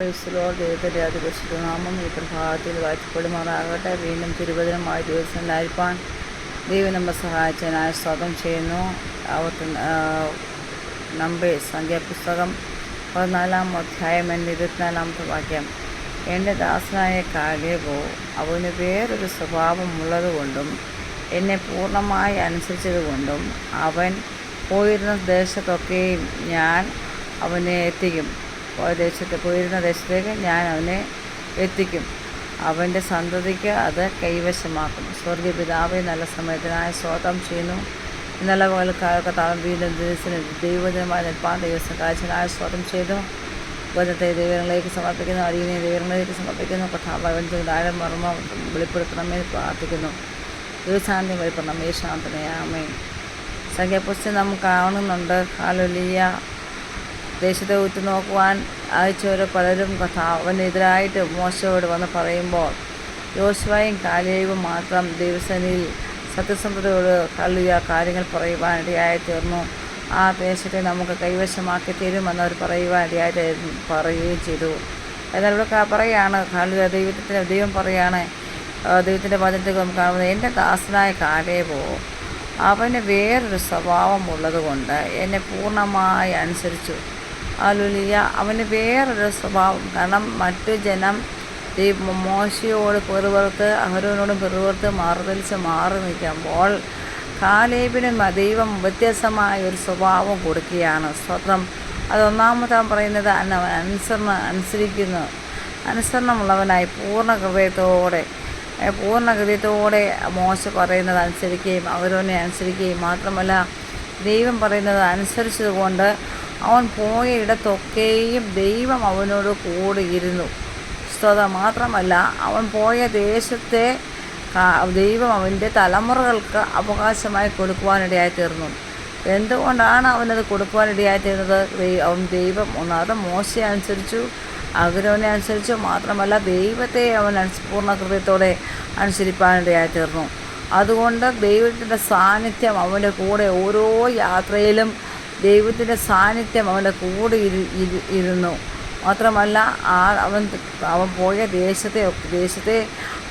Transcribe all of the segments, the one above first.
ദൈവത്തിൻ്റെ അതിപരിശുദ്ധ നാമം ഈ പ്രഭാതത്തിൽ വാഴ്ത്തപ്പെടുമാറാകട്ടെ. വീണ്ടും തിരുവചനമായ ദിവസങ്ങളിലായിരിക്കാൻ ദൈവം നമ്മെ സഹായിച്ചതിനായി സ്തോത്രം ചെയ്യുന്നു. നമ്പേഴ്സ് സംഖ്യാപുസ്തകം 14 അധ്യായം 24 വാക്യം. എൻ്റെ ദാസനായ കാലേബോ, അവന് വേറൊരു സ്വഭാവമുള്ളതുകൊണ്ടും എന്നെ പൂർണ്ണമായി അനുസരിച്ചതുകൊണ്ടും അവൻ പോയിരുന്ന ദേശത്തൊക്കെയും ഞാൻ അവനെ എത്തിക്കും. പോയിരുന്ന ദേശത്തേക്ക് ഞാൻ അവനെ എത്തിക്കും. അവൻ്റെ സന്തതിക്ക് അത് കൈവശമാക്കും. സ്വർഗീയ പിതാവേ, നല്ല സമയത്തിനായി സ്തോത്രം ചെയ്യുന്നു. ഇന്നലെ പകൽക്കാലൊക്കെ താളം വീണ്ടും ദൈവജനമായി നിൽപ്പാൻ ദിവസം കാഴ്ചനായി സ്തോത്രം ചെയ്തു. ബോധത്തെ ദൈവങ്ങളിലേക്ക് സമർപ്പിക്കുന്നു. അടിയനെ ദൈവങ്ങളിലേക്ക് സമർപ്പിക്കുന്നു. കഥാഭാവൻ്റെ മർമ്മ വെളിപ്പെടുത്തണമേ പ്രാർത്ഥിക്കുന്നു. ദൈവസാന്നിധ്യം വെളിപ്പെടണമേ. ശാന്തനയാമേ. സംഖ്യാപുസ്തകം നാം കാണുന്നുണ്ട്. ഹല്ലേലൂയ. ദേശത്തെ ഉറ്റുനോക്കുവാൻ അയച്ചവർ പലരും അവനെതിരായിട്ട് മോശയോട് വന്ന് പറയുമ്പോൾ യോശുവയും കാലേബും മാത്രം ദൈവസേനയിൽ സത്യസന്ധതയോട് കാര്യങ്ങൾ പറയുവാൻ ഇടയായി തീർന്നു. ആ ദേശത്തെ നമുക്ക് കൈവശമാക്കി തരുമെന്നവർ പറയുവാൻ ഇടയായിട്ട് പറയുകയും ചെയ്തു. എന്നാൽ ഇവിടെ പറയുകയാണ് ദൈവം പറയുകയാണ്, ദൈവത്തിൻ്റെ വചനത്തിൽ നമുക്ക് കാണുന്നത്, എൻ്റെ ദാസനായ കാലേബോ, അവന് വേറൊരു സ്വഭാവമുള്ളത് കൊണ്ട് എന്നെ പൂർണ്ണമായി അനുസരിച്ചു. ഹല്ലേലൂയ. അവന് വേറൊരു സ്വഭാവം. കാരണം മറ്റു ജനം മോശയോട് പെറുപുറത്ത് അഹരോനോടും പെറുപുറത്ത് മാറുതലിച്ച് മാറി നിൽക്കുമ്പോൾ കാലേബിന് ദൈവം വ്യത്യസ്തമായ ഒരു സ്വഭാവം കൊടുക്കുകയാണ്. സ്വത്രം അത് ഒന്നാമതാൻ പറയുന്നത് അനുസരണമുള്ളവനായി പൂർണ്ണ ഹൃദയത്തോടെ മോശ പറയുന്നത് അനുസരിക്കുകയും അഹരോനെ അനുസരിക്കുകയും മാത്രമല്ല ദൈവം പറയുന്നത് അനുസരിച്ചതുകൊണ്ട് അവൻ പോയ ഇടത്തൊക്കെയും ദൈവം അവനോട് കൂടെ ഇരുന്നു. മാത്രമല്ല അവൻ പോയ ദേശത്തെ ദൈവം അവൻ്റെ തലമുറകൾക്ക് അവകാശമായി കൊടുക്കുവാനിടയായി തീർന്നു. എന്തുകൊണ്ടാണ് അവനത് കൊടുക്കുവാനിടയായി തീർന്നത്? ദൈവം ഒന്നാമത് മോശയെ അനുസരിച്ചു, അഹരോനെ അനുസരിച്ചു. മാത്രമല്ല ദൈവത്തെ അവൻ പൂർണ്ണ ഹൃദയത്തോടെ അനുസരിപ്പാനിടയായി തീർന്നു. അതുകൊണ്ട് ദൈവത്തിൻ്റെ സാന്നിധ്യം അവൻ്റെ കൂടെ ഓരോ യാത്രയിലും ദൈവത്തിൻ്റെ സാന്നിധ്യം അവൻ്റെ കൂടെ ഇരുന്നു. മാത്രമല്ല അവൻ പോയ ദേശത്തെ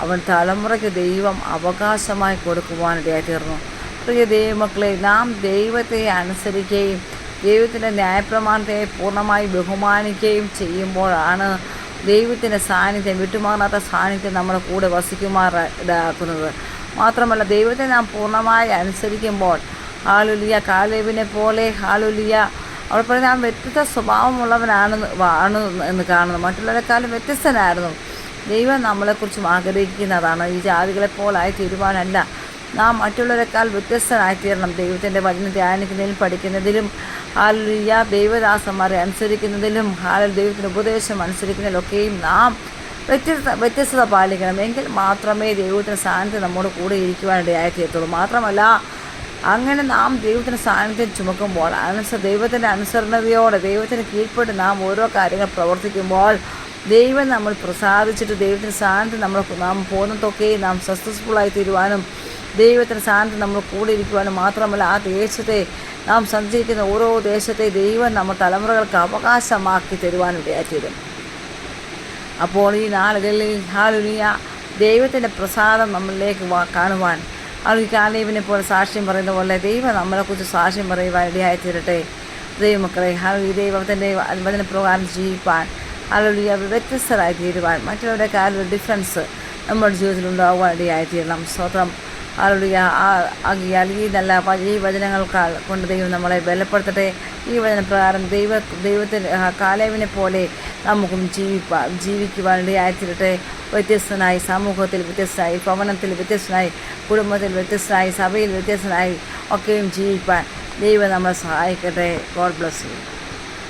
അവൻ തലമുറയ്ക്ക് ദൈവം അവകാശമായി കൊടുക്കുവാനിടയായി തീർന്നു. പ്രിയ ദൈവമക്കളെ, നാം ദൈവത്തെ അനുസരിക്കുകയും ദൈവത്തിൻ്റെ ന്യായപ്രമാണത്തെ പൂർണ്ണമായി ബഹുമാനിക്കുകയും ചെയ്യുമ്പോഴാണ് ദൈവത്തിൻ്റെ സാന്നിധ്യം, വിട്ടുമാറാത്ത സാന്നിധ്യം നമ്മുടെ കൂടെ വസിക്കുമാറാക്കുന്നത്. മാത്രമല്ല ദൈവത്തെ നാം പൂർണ്ണമായി അനുസരിക്കുമ്പോൾ ഹല്ലേലൂയ, കാലേബിനെ പോലെ ഹല്ലേലൂയ, അവിടെ പറഞ്ഞ നാം വ്യത്യസ്ത സ്വഭാവമുള്ളവനാണ് എന്ന് കാണുന്നു. മറ്റുള്ളവരെക്കാളും വ്യത്യസ്തനായിരുന്നു. ദൈവം നമ്മളെക്കുറിച്ചും ആഗ്രഹിക്കുന്നതാണ് ഈ ജാതികളെപ്പോലായി തീരുവാനല്ല, നാം മറ്റുള്ളവരെക്കാൾ വ്യത്യസ്തനായിത്തീരണം. ദൈവത്തിൻ്റെ വചനം ധ്യാനിക്കുന്നതിലും പഠിക്കുന്നതിലും ഹല്ലേലൂയ, ദൈവദാസന്മാരെ അനുസരിക്കുന്നതിലും ദൈവത്തിൻ്റെ ഉപദേശം അനുസരിക്കുന്നതിലൊക്കെയും നാം വ്യത്യസ്തത പാലിക്കണം. എങ്കിൽ മാത്രമേ ദൈവത്തിൻ്റെ സാന്നിധ്യം നമ്മോട് കൂടെ ഇരിക്കുവാനിടയായി തീരത്തുള്ളൂ. മാത്രമല്ല അങ്ങനെ നാം ദൈവത്തിൻ്റെ സാന്നിധ്യം ചുമക്കുമ്പോൾ ദൈവത്തിൻ്റെ അനുസരണതയോടെ ദൈവത്തിന് കീഴ്പ്പെട്ട് നാം ഓരോ കാര്യങ്ങൾ പ്രവർത്തിക്കുമ്പോൾ ദൈവം നമ്മൾ പ്രസാദിച്ചിട്ട് ദൈവത്തിൻ്റെ സാന്നിധ്യം നാം പോകുന്നതൊക്കെയും നാം സക്സസ്ഫുള്ളായി തീരുവാനും ദൈവത്തിൻ്റെ സാന്നിധ്യം നമ്മൾ കൂടെ ഇരിക്കുവാനും മാത്രമല്ല ആ ദേശത്തെ നാം സഞ്ചരിക്കുന്ന ഓരോ ദേശത്തെ ദൈവം നമ്മൾ തലമുറകൾക്ക് അവകാശമാക്കി തരുവാനും ഇടയായിത്തീരും. അപ്പോൾ ഈ നാളുകളിൽ ഹല്ലേലൂയ, ദൈവത്തിൻ്റെ പ്രസാദം നമ്മളിലേക്ക് കാണുവാൻ കാലേബിനെ പോലെ സാക്ഷ്യം പറയുന്ന പോലെ ദൈവം നമ്മളെക്കുറിച്ച് സാക്ഷ്യം പറയുവാൻ ഇടയായി തീരട്ടെ. ദൈവമക്കളെ, ദൈവത്തിൻ്റെ വചനപ്രകാരം ജീവിപ്പാൻ ഹല്ലേലൂയ, വ്യത്യസ്തരായി തീരുവാൻ മറ്റുള്ളവരെക്കാളും ഒരു ഡിഫറൻസ് നമ്മുടെ ജീവിതത്തിൽ ഉണ്ടാകുവാൻ ഇടയായി തീരണം. സ്വതം ഹല്ലേലൂയ. ഈ വചനങ്ങൾക്കാൾ കൊണ്ട് ദൈവം നമ്മളെ ബലപ്പെടുത്തട്ടെ. ഈ വചനപ്രകാരം ദൈവത്തിന് കാലേബിനെ പോലെ നമുക്കും ജീവിക്കുവാൻ ഇടയായി തീരട്ടെ. വ്യത്യസ്തനായി, സമൂഹത്തിൽ വ്യത്യസ്തനായി, ഭവനത്തിൽ വ്യത്യസ്തനായി, കുടുംബത്തിൽ വ്യത്യസ്തനായി, സഭയിൽ വ്യത്യസ്തനായി ഒക്കെയും ജീവിപ്പാൻ ദൈവം നമ്മളെ സഹായിക്കട്ടെ. God bless you.